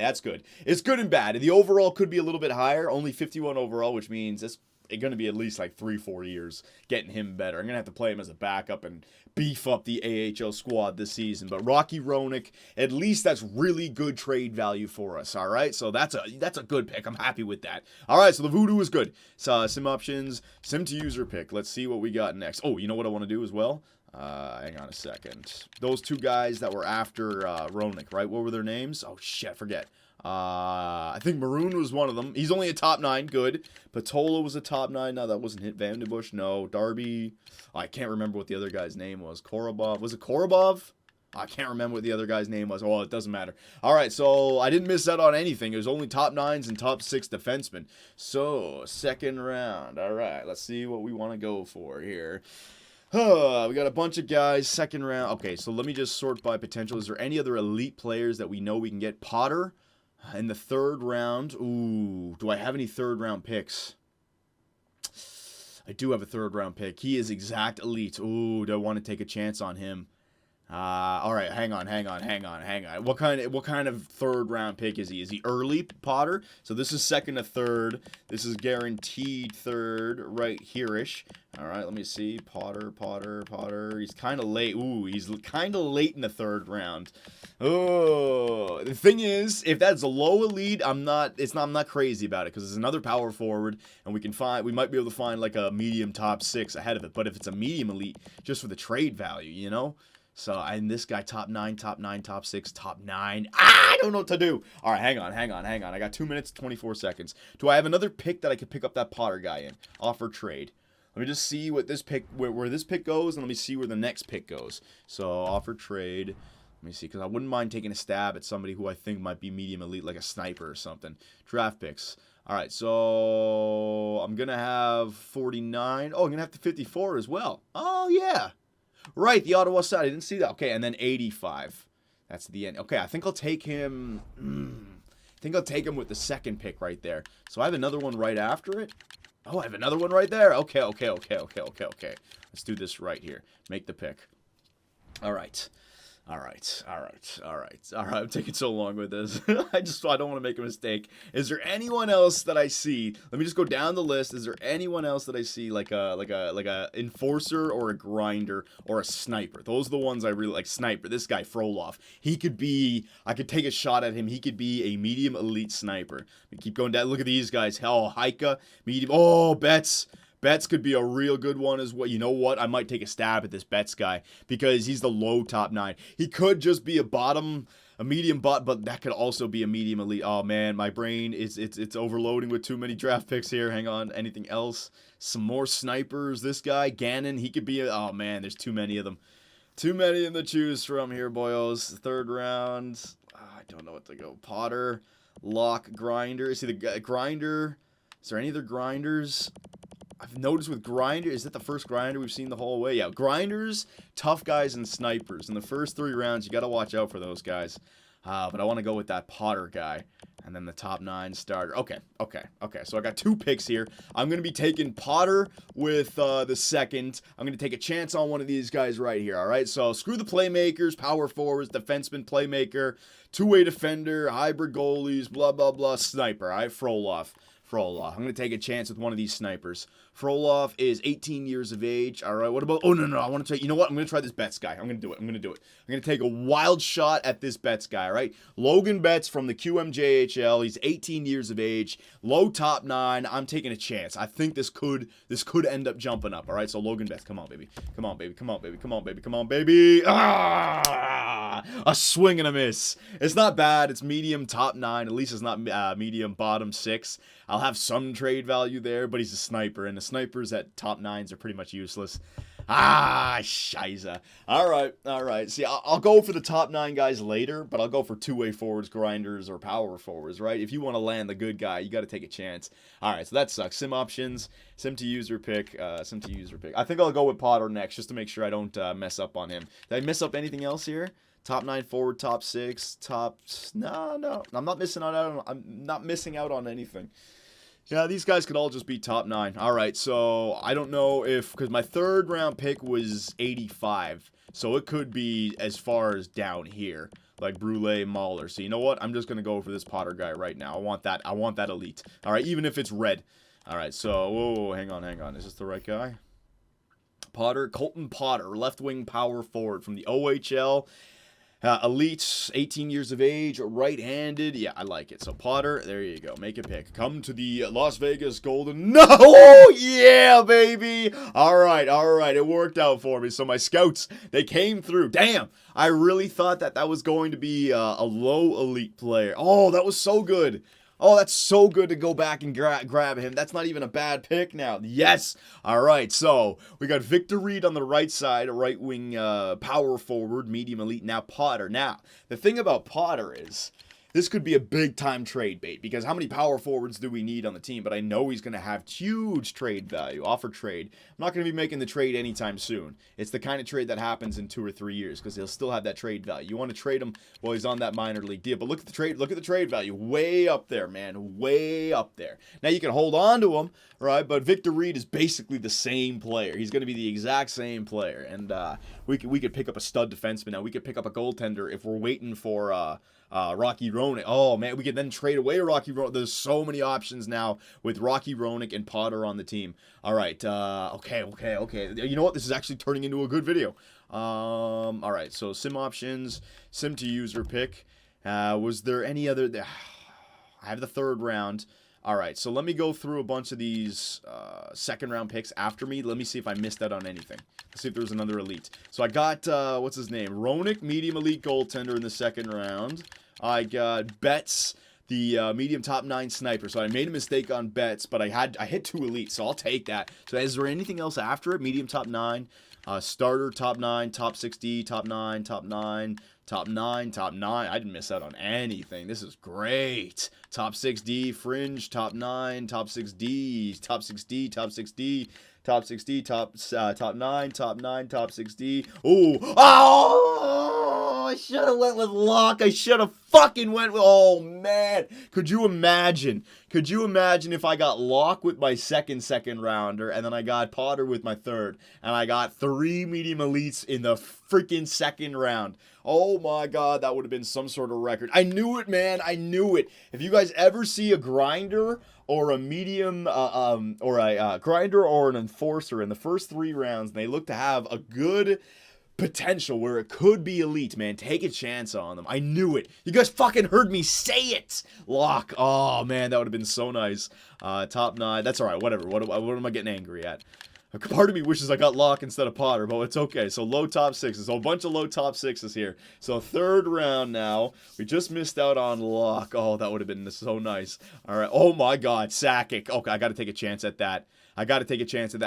That's good. It's good and bad. The overall could be a little bit higher. Only 51 overall, which means it's going to be at least like 3-4 years getting him better. I'm going to have to play him as a backup and beef up the AHL squad this season. But Rocky Roenick, at least that's really good trade value for us. All right. So that's a good pick. I'm happy with that. All right. So the voodoo is good. So sim options, sim to user pick. Let's see what we got next. Oh, you know what I want to do as well? Hang on a second. Those two guys that were after Roenick, right? What were their names? Oh, shit, I forget. I think Maroon was one of them. He's only a top 9. Good. Patola was a top 9. No, that wasn't hit. Vandenbush. No. Darby. Oh, I can't remember what the other guy's name was. Korobov. Was it Korobov? I can't remember what the other guy's name was. Well, it doesn't matter. All right, so I didn't miss out on anything. It was only top 9s and top 6 defensemen. So, second round. All right, let's see what we want to go for here. We got a bunch of guys, second round. Okay, so let me just sort by potential. Is there any other elite players that we know we can get? Potter in the third round. Ooh, do I have any third round picks? I do have a third round pick. He is exact elite. Ooh, do I want to take a chance on him? All right, hang on. What kind of third round pick is he? Is he early, Potter? So this is second to third. This is guaranteed third right here-ish. All right, let me see. Potter. He's kind of late. Ooh, he's kind of late in the third round. Oh, the thing is, if that's a low elite, I'm not crazy about it because it's another power forward, and we might be able to find like a medium top 6 ahead of it. But if it's a medium elite, just for the trade value, you know. So, and this guy, top 9, top 6, top 9. I don't know what to do. All right, hang on. I got 2 minutes, 24 seconds. Do I have another pick that I could pick up that Potter guy in? Offer trade. Let me just see what this pick, where this pick goes, and let me see where the next pick goes. So, offer trade. Let me see, because I wouldn't mind taking a stab at somebody who I think might be medium elite, like a sniper or something. Draft picks. All right, so I'm going to have 49. Oh, I'm going to have the 54 as well. Oh, yeah. Right, the Ottawa side. I didn't see that. Okay, and then 85. That's the end. Okay, I think I'll take him. With the second pick right there. So I have another one right after it. Oh, I have another one right there. Okay. Let's do this right here. Make the pick. All right. I'm taking so long with this. I don't want to make a mistake. Is there anyone else that I see? Let me just go down the list. Is there anyone else that I see like a enforcer or a grinder or a sniper? Those are the ones I really like. Sniper. This guy Frolov. I could take a shot at him. He could be a medium elite sniper. We keep going down. Look at these guys. Hell, Heika, medium. Oh, Betts. Betts could be a real good one as well. You know what? I might take a stab at this Betts guy because he's the low top 9. He could just be a medium bot, but that could also be a medium elite. Oh man, my brain it's overloading with too many draft picks here. Hang on. Anything else? Some more snipers. This guy, Gannon, he could be oh man, there's too many of them. Too many of them to choose from here, boyos. Third round. I don't know what to go. Potter, Lock, Grinder. See the Grinder. Is there any other Grinders? I've noticed with Grinder, is that the first Grinder we've seen the whole way? Yeah, Grinders, tough guys, and snipers. In the first 3 rounds, you got to watch out for those guys. But I want to go with that Potter guy. And then the top 9 starter. Okay. So I got 2 picks here. I'm going to be taking Potter with the second. I'm going to take a chance on one of these guys right here, all right? So screw the playmakers, power forwards, defenseman, playmaker, two-way defender, hybrid goalies, blah, blah, blah, sniper, all right? Frolov. Frolov. I'm going to take a chance with one of these snipers. Frolov is 18 years of age. All right, what about... Oh, no. I want to try... You know what? I'm going to try this Betts guy. I'm going to do it. I'm going to take a wild shot at this Betts guy, all right? Logan Betts from the QMJHL. He's 18 years of age. Low top 9. I'm taking a chance. I think this could end up jumping up, all right? So Logan Betts, come on, baby. Come on, baby. Come on, baby. Come on, baby. Come on, baby. Ah! A swing and a miss. It's not bad. It's medium top 9. At least it's not medium bottom 6. I'll have some trade value there, but he's a sniper, and the snipers at top 9s are pretty much useless. Ah, shiza. All right. See, I'll go for the top 9 guys later, but I'll go for two-way forwards, grinders, or power forwards, right? If you want to land the good guy, you got to take a chance. All right, so that sucks. Sim options, sim to user pick. I think I'll go with Potter next, just to make sure I don't mess up on him. Did I mess up anything else here? Top 9 forward, top 6, no. I'm not missing out on anything. Yeah, these guys could all just be top 9. All right, so I don't know if... Because my third round pick was 85. So it could be as far as down here. Like Brule, Mahler. So you know what? I'm just going to go for this Potter guy right now. I want that elite. All right, even if it's red. All right, so... Whoa, hang on. Is this the right guy? Potter. Colton Potter. Left-wing power forward from the OHL. Elite, 18 years of age, right-handed. Yeah, I like it. So, Potter, there you go. Make a pick. Come to the Las Vegas Golden. No! Oh, yeah, baby! All right. It worked out for me. So, my scouts, they came through. Damn! I really thought that was going to be a low elite player. Oh, that was so good. Oh, that's so good to go back and grab him. That's not even a bad pick now. Yes. All right. So we got Victor Reed on the right side, a right wing power forward, medium elite. Now Potter. Now, the thing about Potter is this could be a big time trade bait because how many power forwards do we need on the team? But I know he's going to have huge trade value, offer trade. I'm not going to be making the trade anytime soon. It's the kind of trade that happens in 2 or 3 years because he'll still have that trade value. You want to trade him while he's on that minor league deal. But look at the trade value. Way up there, man. Way up there. Now you can hold on to him, right? But Victor Reed is basically the same player. He's going to be the exact same player. And we could pick up a stud defenseman now. We could pick up a goaltender if we're waiting for Rocky Roenick. Oh, man, we could then trade away Rocky Roenick. There's so many options now with Rocky Roenick and Potter on the team. All right, okay. You know what? This is actually turning into a good video. All right, so sim options, sim to user pick. Was there any other... I have the third round. All right, so let me go through a bunch of these second round picks after me. Let me see if I missed out on anything. Let's see if there's another elite. So I got, what's his name? Roenick, medium elite goaltender in the second round. I got Betts, the medium top 9 sniper. So I made a mistake on Betts, but I hit 2 elites, so I'll take that. So is there anything else after it? Medium top 9, starter top 9, top 6D, top 9, top 9. Top 9. I didn't miss out on anything. This is great. Top 6D, fringe, top 9, top 6D, top 6D, top 6D, top 6D, top 9, top 9, top 6D. Ooh. Oh! I should have went with Locke. I should have fucking went with... Oh, man. Could you imagine? If I got Locke with my second rounder, and then I got Potter with my third, and I got 3 medium elites in the freaking second round? Oh my god, that would have been some sort of record. I knew it, man. I knew it. If you guys ever see a grinder or a medium, or a grinder or an enforcer in the first 3 rounds, and they look to have a good potential where it could be elite, man, take a chance on them. I knew it. You guys fucking heard me say it. Locke. Oh, man, that would have been so nice. Top 9. That's all right. Whatever. What am I getting angry at? A part of me wishes I got Locke instead of Potter, but it's okay. So low top 6s. So a bunch of low top 6s here. So third round now. We just missed out on Locke. Oh, that would have been so nice. All right. Oh, my God. Sakic. Okay, I got to take a chance at that.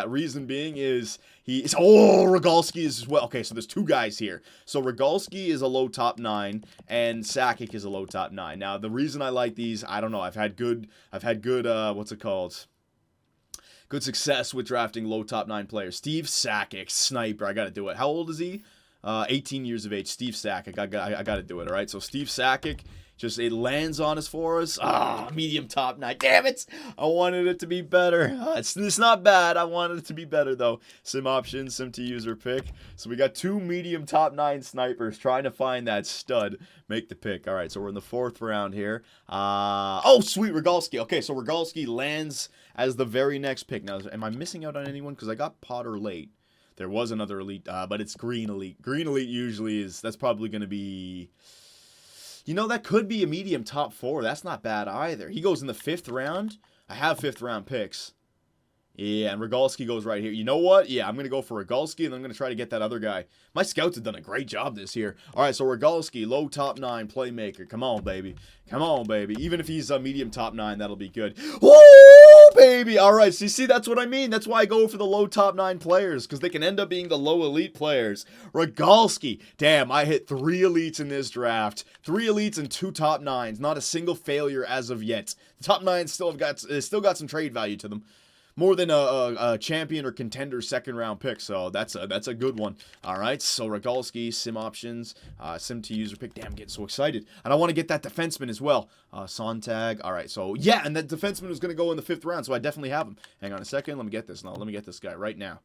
Reason being is Rogalski is as well. Okay, so there's 2 guys here. So Rogalski is a low top 9 and Sakic is a low top 9. Now, the reason I like these, I don't know. I've had good what's it called? Good success with drafting low top 9 players. Steve Sakic, sniper. I got to do it. How old is he? 18 years of age. Steve Sakic. I got to do it. All right. So Steve Sakic, Just it lands on us for us. Medium top 9. Damn it! I wanted it to be better. It's not bad. I wanted it to be better though. Sim options, sim to user pick. So we got 2 medium top 9 snipers trying to find that stud. Make the pick. All right, so we're in the 4th round here. Oh, sweet, Rogalski. Okay, so Rogalski lands as the very next pick. Now, am I missing out on anyone? Because I got Potter late. There was another elite, but it's green elite. Green elite usually that's probably going to be... You know, that could be a medium top 4. That's not bad either. He goes in the 5th round. I have 5th round picks. Yeah, and Rogalski goes right here. You know what? Yeah, I'm going to go for Rogalski, and I'm going to try to get that other guy. My scouts have done a great job this year. All right, so Rogalski, low top 9 playmaker. Come on, baby. Come on, baby. Even if he's a medium top 9, that'll be good. Woo, baby. All right, so you see, that's what I mean. That's why I go for the low top 9 players, because they can end up being the low elite players. Rogalski. Damn, I hit 3 elites in this draft. 3 elites and 2 top 9s. Not a single failure as of yet. The top 9s still got some trade value to them. More than a champion or contender 2nd round pick, so that's a good one. All right, so Rogalski, sim options, sim to user pick. Damn, I'm getting so excited. And I want to get that defenseman as well. Sontag. All right, so yeah, and that defenseman was going to go in the 5th round, so I definitely have him. Hang on a second. Let me get this. No, let me get this guy right now.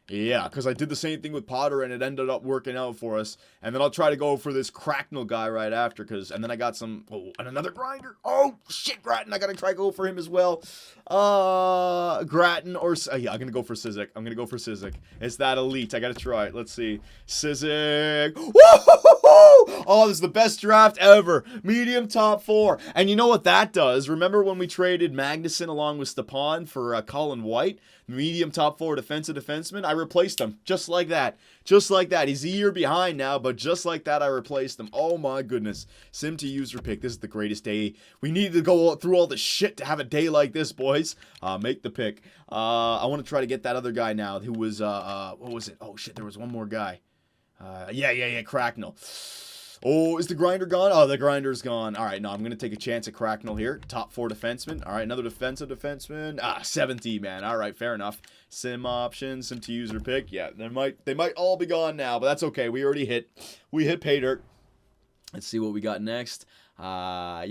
Yeah, because I did the same thing with Potter, and it ended up working out for us. And then I'll try to go for this Cracknell guy right after, and then I got some, and another grinder. Oh, shit, Grattan. I got to try to go for him as well. Grattan or, yeah, I'm going to go for Sizik. I'm going to go for Sizik. It's that elite. I got to try it. Let's see. Sizik. Woo-hoo-hoo-hoo! Oh, this is the best draft ever. Medium top 4. And you know what that does? Remember when we traded Magnuson along with Stepan for Colin White? Medium top 4 defensive defenseman. I replaced him just like that. Just like that. He's a year behind now, but just like that, I replaced him. Oh my goodness. Sim to user pick. This is the greatest day. We needed to go through all the shit to have a day like this, boys. Make the pick. I want to try to get that other guy now who was, what was it? Oh shit, there was one more guy. Yeah, Cracknell. Oh, is the grinder gone? Oh, the grinder's gone. All right, no, I'm going to take a chance at Cracknell here. Top 4 defenseman. All right, another defensive defenseman. 7th, man. All right, fair enough. Sim options, sim to user pick. Yeah, they might all be gone now, but that's okay. We hit pay dirt. Let's see what we got next. You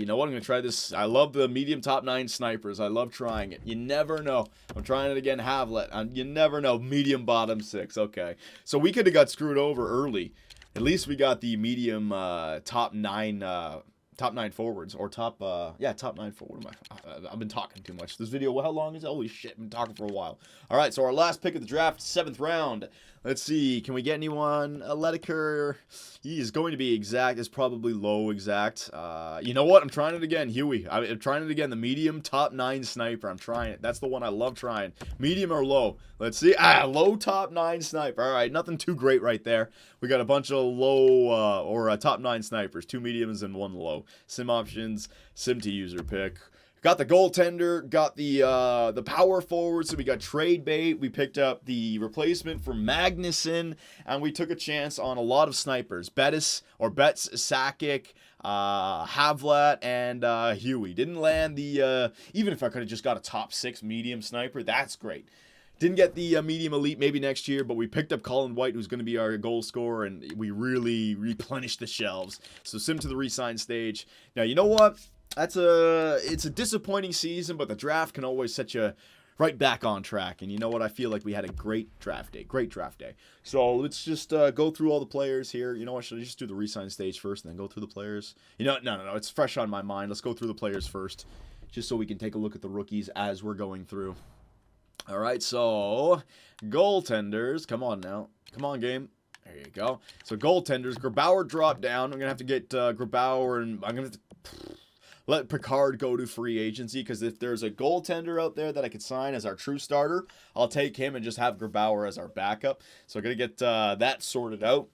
know what? I'm going to try this. I love the medium top 9 snipers. I love trying it. You never know. I'm trying it again. Havlet. You never know. Medium bottom 6. Okay. So we could have got screwed over early. At least we got the medium top 9 forwards, or top 9 forward. I've been talking too much. This video, how long is it? Holy shit, I've been talking for a while. All right, so our last pick of the draft, 7th round. Let's see, can we get anyone? Ledeker, he is going to be exact. It's probably low exact. You know what? I'm trying it again. Huey. I'm trying it again. The medium top 9 sniper. I'm trying it. That's the one I love trying. Medium or low? Let's see. Low top 9 sniper. All right, nothing too great right there. We got a bunch of low top 9 snipers. 2 mediums and 1 low. Sim options. Sim to user pick. Got the goaltender, got the power forward, so we got trade bait. We picked up the replacement for Magnuson, and we took a chance on a lot of snipers. Betts, Sakic, Havlat, and Huey. Didn't land the, even if I could have just got a top 6 medium sniper, that's great. Didn't get the medium elite maybe next year, but we picked up Colin White, who's going to be our goal scorer, and we really replenished the shelves. So sim to the re-sign stage. Now, you know what? It's a disappointing season, but the draft can always set you right back on track. And you know what? I feel like we had a great draft day. So let's just go through all the players here. You know what? Should I just do the re-sign stage first and then go through the players? You know, no. It's fresh on my mind. Let's go through the players first, just so we can take a look at the rookies as we're going through. All right, so goaltenders. Come on now. Come on, game. There you go. So goaltenders. Grabauer dropped down. I'm going to have to get Grabauer, and I'm going to let Picard go to free agency, because if there's a goaltender out there that I could sign as our true starter, I'll take him and just have Grabauer as our backup. So I'm going to get that sorted out.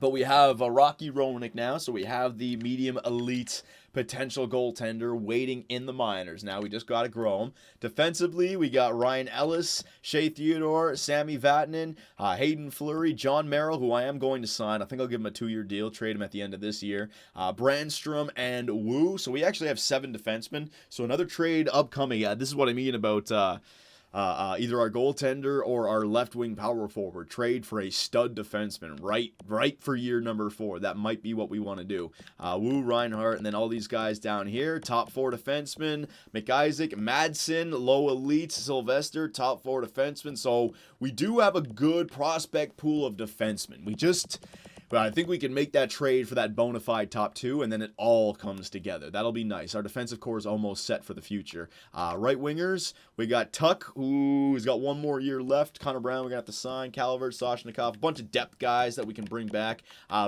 But we have Rocky Romanek now, so we have the medium elite potential goaltender waiting in the minors. Now we just got to grow him. Defensively, we got Ryan Ellis, Shea Theodore, Sammy Vatanen, Hayden Fleury, John Merrill, who I am going to sign. I think I'll give him a 2-year deal, trade him at the end of this year. Brandstrom and Wu. So we actually have 7 defensemen. So another trade upcoming. This is what I mean about either our goaltender or our left wing power forward. Trade for a stud defenseman right for year number 4. That might be what we want to do. Wu, Reinhardt, and then all these guys down here. Top 4 defensemen: McIsaac, Madsen, low elite, Sylvester, top 4 defensemen. So we do have a good prospect pool of defensemen. But I think we can make that trade for that bona fide top 2, and then it all comes together. That'll be nice. Our defensive core is almost set for the future. Right wingers, we got Tuck, who's got 1 more year left. Connor Brown, we're going to have to sign. Calvert, Soshnikov, a bunch of depth guys that we can bring back.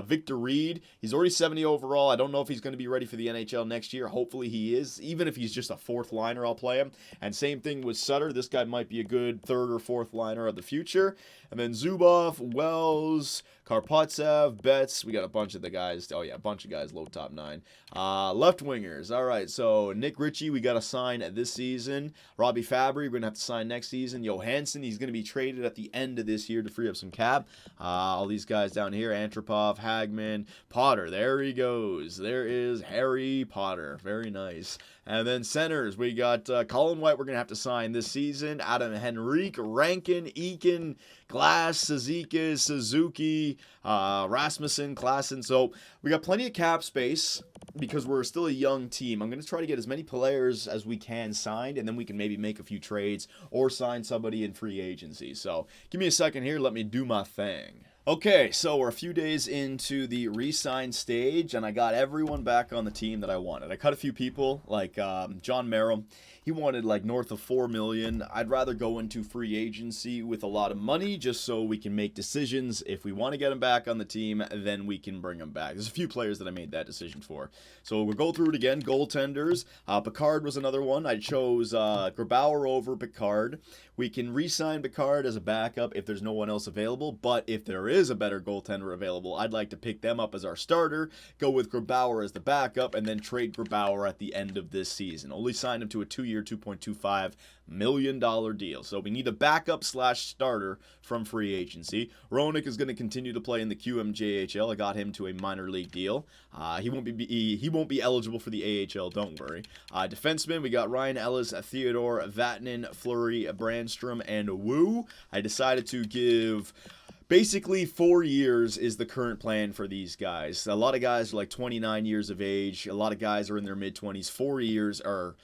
Victor Reed, he's already 70 overall. I don't know if he's going to be ready for the NHL next year. Hopefully he is. Even if he's just a 4th liner, I'll play him. And same thing with Sutter. This guy might be a good 3rd or 4th liner of the future. And then Zubov, Wells, Karpatsev, Betts. We got a bunch of the guys. Oh, yeah, a bunch of guys, low top 9. Left wingers. All right, so Nick Ritchie, we got to sign this season. Robbie Fabry, we're going to have to sign next season. Johansson, he's going to be traded at the end of this year to free up some cap. All these guys down here, Antropov, Hagman, Potter. There he goes. There is Harry Potter. Very nice. And then centers, we got Colin White, we're going to have to sign this season. Adam Henrique, Rankin, Eakin, Glass, Suzuki, Rasmussen, Klassen. So we got plenty of cap space because we're still a young team. I'm going to try to get as many players as we can signed, and then we can maybe make a few trades or sign somebody in free agency. So give me a second here. Let me do my thing. Okay, so we're a few days into the re-sign stage, and I got everyone back on the team that I wanted. I cut a few people, like John Merrill. He wanted like north of $4 million. I'd rather go into free agency with a lot of money just so we can make decisions. If we want to get him back on the team, then we can bring him back. There's a few players that I made that decision for. So we'll go through it again. Goaltenders. Picard was another one. I chose Grabauer over Picard. We can re-sign Picard as a backup if there's no one else available, but if there is a better goaltender available, I'd like to pick them up as our starter, go with Grabauer as the backup, and then trade Grabauer at the end of this season. Only sign him to a 2-year, $2.25 million deal. So we need a backup / starter from free agency. Roenick is going to continue to play in the QMJHL. I got him to a minor league deal. He won't be eligible for the AHL, don't worry. Defensemen, we got Ryan Ellis, Theodore, Vatanen, Fleury, Brandstrom, and Wu. I decided to give basically 4 years is the current plan for these guys. A lot of guys are like 29 years of age. A lot of guys are in their mid-20s. 4 years are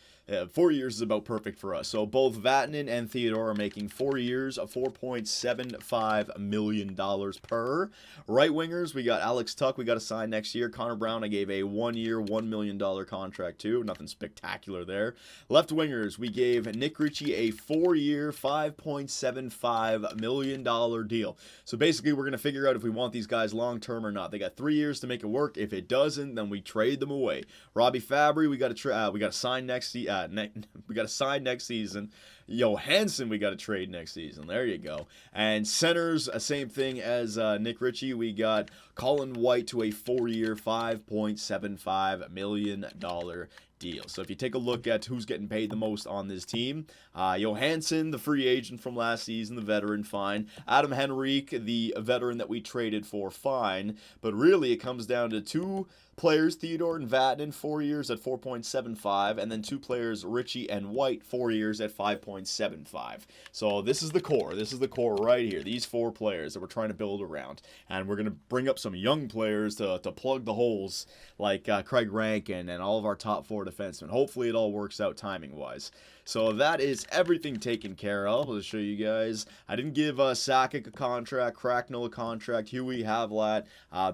4 years is about perfect for us. So both Vatanen and Theodore are making 4 years of $4.75 million per. Right wingers, we got Alex Tuck, we got to sign next year. Connor Brown, I gave a 1-year, $1 million contract to. Nothing spectacular there. Left wingers, we gave Nick Ritchie a 4-year, $5.75 million deal. So basically, we're going to figure out if we want these guys long-term or not. They got 3 years to make it work. If it doesn't, then we trade them away. Robbie Fabry, we got to sign next season. We got to sign next season. Johansson, we got to trade next season. There you go. And centers, same thing as Nick Ritchie. We got Colin White to a 4-year, $5.75 million deal. So if you take a look at who's getting paid the most on this team, Johansson, the free agent from last season, the veteran, fine. Adam Henrique, the veteran that we traded for, fine. But really, it comes down to 2 players, Theodore and Vatanen, 4 years at 4.75, and then 2 players, Ritchie and White, 4 years at 5.75. So this is the core. This is the core right here. These 4 players that we're trying to build around. And we're going to bring up some young players to plug the holes, like Craig Rankin and all of our top 4 defensemen. Hopefully it all works out timing-wise. So that is everything taken care of. I'll show you guys. I didn't give Sakic a contract, Cracknell a contract, Huey, Havlat,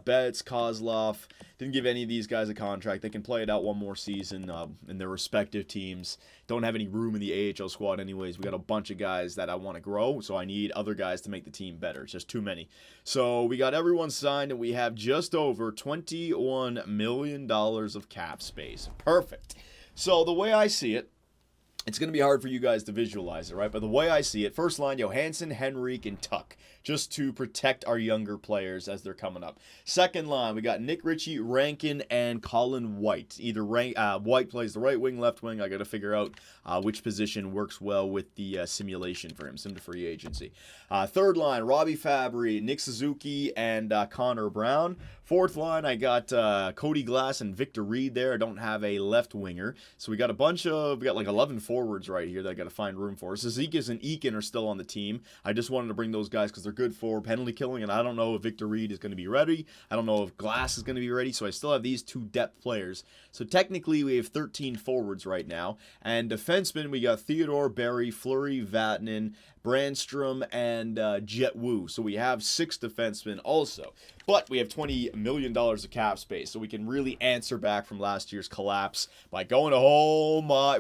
Betts, Kozlov. Didn't give any of these guys a contract. They can play it out one more season in their respective teams. Don't have any room in the AHL squad anyways. We got a bunch of guys that I want to grow, so I need other guys to make the team better. It's just too many. So we got everyone signed, and we have just over $21 million of cap space. Perfect. So the way I see it, it's going to be hard for you guys to visualize it, right? But the way I see it, first line, Johansson, Henrique, and Tuck, just to protect our younger players as they're coming up. Second line, we got Nick Ritchie, Rankin, and Colin White. Either White plays the right wing, left wing. I got to figure out which position works well with the simulation for him, sim to free agency. Third line, Robbie Fabry, Nick Suzuki, and Connor Brown. Fourth line, I got Cody Glass and Victor Reed there. I don't have a left winger. So we got like 11 forwards forwards right here that I got to find room for. Zizekas and Eakin are still on the team. I just wanted to bring those guys because they're good for penalty killing, and I don't know if Victor Reed is going to be ready. I don't know if Glass is going to be ready, so I still have these 2 depth players. So technically, we have 13 forwards right now, and defensemen, we got Theodore, Berry, Fleury, Vatanen, Brandstrom, and Jet Wu. So we have 6 defensemen also. But we have $20 million of cap space, so we can really answer back from last year's collapse by going to, oh my,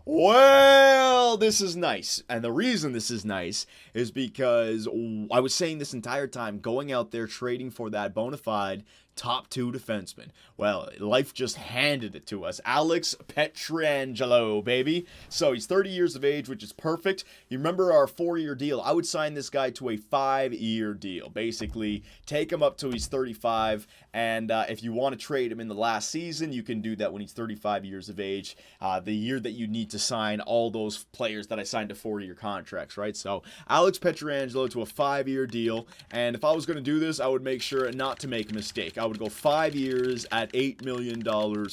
well, this is nice. And the reason this is nice is because I was saying this entire time, going out there trading for that bona fide top 2 defenseman. Well, life just handed it to us. Alex Pietrangelo, baby. So he's 30 years of age, which is perfect. You remember our 4-year deal? I would sign this guy to a 5-year deal. Basically, take him up till he's 35, and if you want to trade him in the last season, you can do that when he's 35 years of age, the year that you need to sign all those players that I signed to 4-year contracts, right? So Alex Pietrangelo to a 5-year deal, and if I was going to do this, I would make sure not to make a mistake. I would go 5 years at $8 million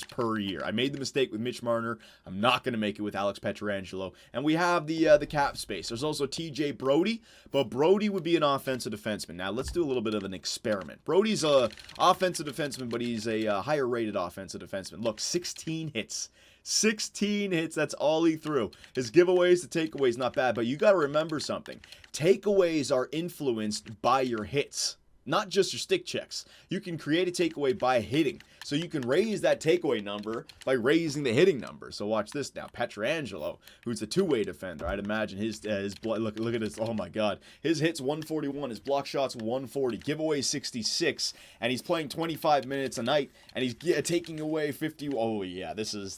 per year. I made the mistake with Mitch Marner. I'm not going to make it with Alex Pietrangelo. And we have the cap space. There's also TJ Brody, but Brody would be an offensive defenseman. Now, let's do a little bit of an experiment. Brody's a offensive defenseman, but he's a higher rated offensive defenseman. Look, 16 hits. 16 hits, that's all he threw. His giveaways to takeaways, not bad, but you got to remember something. Takeaways are influenced by your hits, not just your stick checks. You can create a takeaway by hitting. So you can raise that takeaway number by raising the hitting number. So watch this now. Pietrangelo, who's a 2-way defender. I'd imagine his look at his, oh my God. His hits 141, his block shots 140, giveaway 66, and he's playing 25 minutes a night, and he's taking away 50. Oh yeah, this is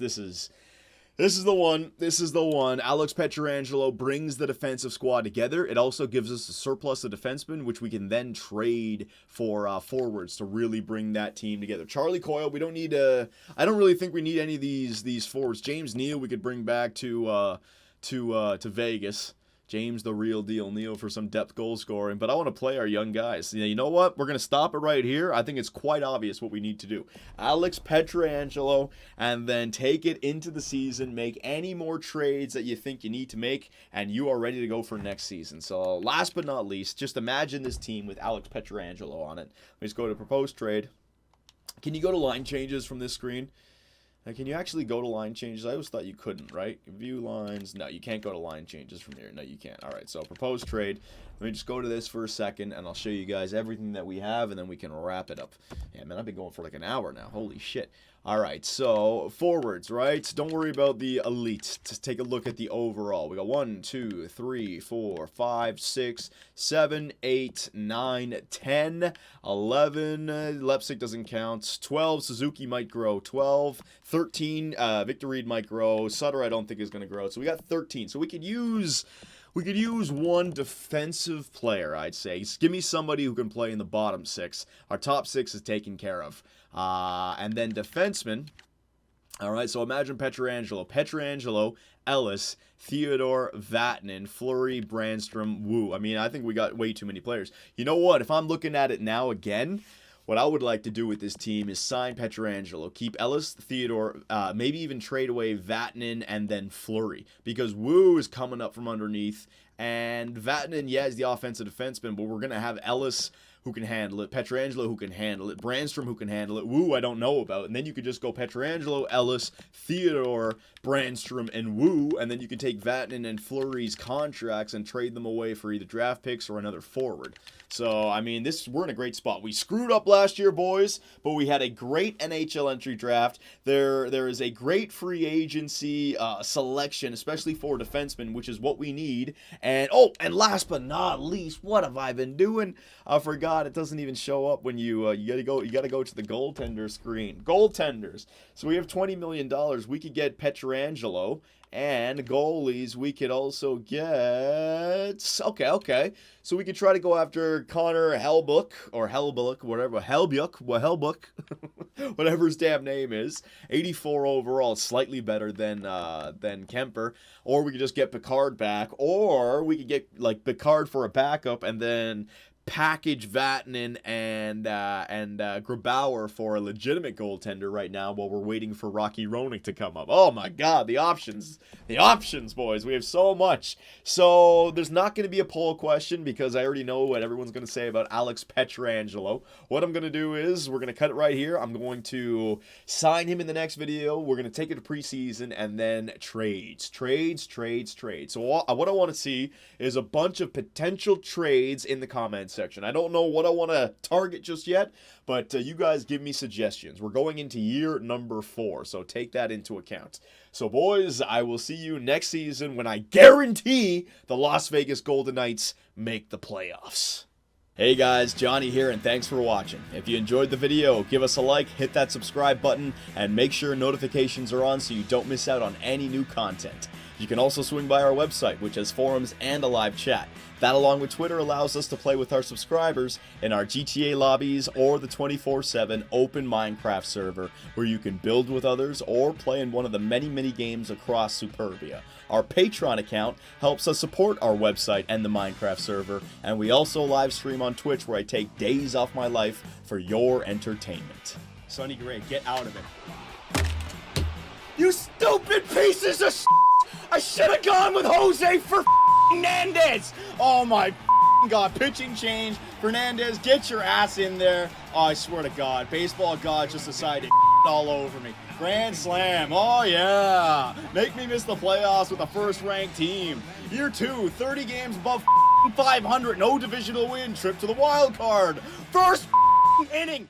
the one. This is the one. Alex Pietrangelo brings the defensive squad together. It also gives us a surplus of defensemen, which we can then trade for forwards to really bring that team together. Charlie Coyle, we don't need I don't really think we need any of these forwards. James Neal, we could bring back to Vegas. James, the real deal, Neal for some depth goal scoring. But I want to play our young guys. You know what? We're going to stop it right here. I think it's quite obvious what we need to do. Alex Pietrangelo, and then take it into the season. Make any more trades that you think you need to make, and you are ready to go for next season. So last but not least, just imagine this team with Alex Pietrangelo on it. Let's go to proposed trade. Can you go to line changes from this screen? Now, can you actually go to line changes? I always thought you couldn't, right? View lines. No, you can't go to line changes from here. No, you can't. All right, so proposed trade. Let me just go to this for a second, and I'll show you guys everything that we have, and then we can wrap it up. Yeah, man, I've been going for like an hour now. Holy shit. All right, so forwards, right? Don't worry about the elite. Just take a look at the overall. We got 1, 2, 3, 4, 5, 6, 7, 8, 9, 10, 11. Lepsic doesn't count. 12, Suzuki might grow. 12, 13, Victor Reed might grow. Sutter, I don't think is going to grow. So we got 13. So we could use one defensive player, I'd say. Just give me somebody who can play in the bottom 6. Our top 6 is taken care of. And then defensemen. All right, so imagine Pietrangelo, Ellis, Theodore, Vatanen, Fleury, Brandstrom, Wu. I mean, I think we got way too many players. You know what? If I'm looking at it now again, what I would like to do with this team is sign Pietrangelo, keep Ellis, Theodore, maybe even trade away Vatanen and then Fleury, because Wu is coming up from underneath, and Vatanen, yeah, is the offensive defenseman, but we're going to have Ellis who can handle it, Pietrangelo who can handle it, Brandstrom who can handle it, Wu I don't know about, and then you could just go Pietrangelo, Ellis, Theodore, Brandstrom, and Wu, and then you can take Vatanen and Fleury's contracts and trade them away for either draft picks or another forward. So, I mean, we're in a great spot. We screwed up last year, boys, but we had a great NHL entry draft. There is a great free agency selection, especially for defensemen, which is what we need. And last but not least, what have I been doing? I forgot it doesn't even show up when you gotta go to the goaltender screen. Goaltenders. So we have $20 million. We could get Pietrangelo. And goalies, we could also get... Okay. So we could try to go after Connor Hellbuck, or Hellbuck, whatever. Hellbuck, whatever his damn name is. 84 overall, slightly better than Kemper. Or we could just get Picard back. Or we could get, like, Picard for a backup, and then package Vatanen and Grabauer for a legitimate goaltender right now while we're waiting for Rocky Roenick to come up. Oh my God, the options, boys. We have so much. So there's not going to be a poll question because I already know what everyone's going to say about Alex Pietrangelo. What I'm going to do is we're going to cut it right here. I'm going to sign him in the next video. We're going to take it to preseason and then trades. So what I want to see is a bunch of potential trades in the comments section. I don't know what I want to target just yet, but you guys give me suggestions. We're going into year number 4, so take that into account. So boys, I will see you next season when I guarantee the Las Vegas Golden Knights make the playoffs. Hey guys, Johnny here, and thanks for watching. If you enjoyed the video, give us a like, hit that subscribe button, and make sure notifications are on so you don't miss out on any new content. You can also swing by our website, which has forums and a live chat. That, along with Twitter, allows us to play with our subscribers in our GTA lobbies or the 24/7 open Minecraft server, where you can build with others or play in one of the many games across Superbia. Our Patreon account helps us support our website and the Minecraft server, and we also live stream on Twitch, where I take days off my life for your entertainment. Sonny Gray, get out of it. You stupid pieces of shit! I should have gone with Jose for Fernandez. Oh my God, pitching change. Fernandez, get your ass in there. Oh, I swear to God, baseball God just decided to all over me. Grand slam, oh yeah. Make me miss the playoffs with a first-ranked team. Year 2, 30 games above 500, no divisional win, trip to the wild card. First inning.